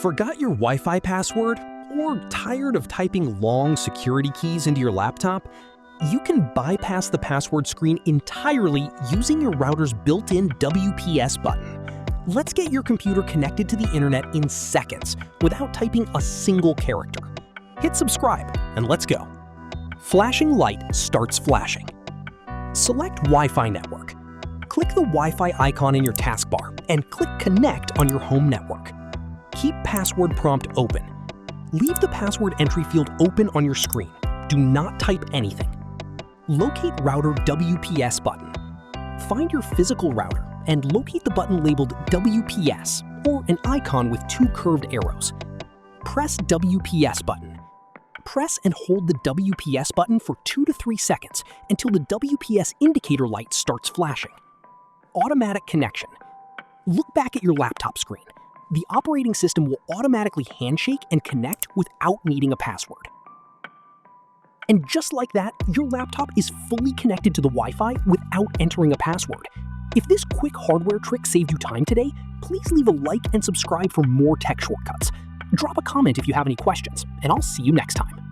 Forgot your Wi-Fi password? Or tired of typing long security keys into your laptop? You can bypass the password screen entirely using your router's built-in WPS button. Let's get your computer connected to the internet in seconds without typing a single character. Hit subscribe and let's go. Flashing light starts flashing. Select Wi-Fi network. Click the Wi-Fi icon in your taskbar and click Connect on your home network. Keep password prompt open. Leave the password entry field open on your screen. Do not type anything. Locate router WPS button. Find your physical router and locate the button labeled WPS or an icon with two curved arrows. Press WPS button. Press and hold the WPS button for 2 to 3 seconds until the WPS indicator light starts flashing. Automatic connection. Look back at your laptop screen. The operating system will automatically handshake and connect without needing a password. And just like that, your laptop is fully connected to the Wi-Fi without entering a password. If this quick hardware trick saved you time today, please leave a like and subscribe for more tech shortcuts. Drop a comment if you have any questions, and I'll see you next time.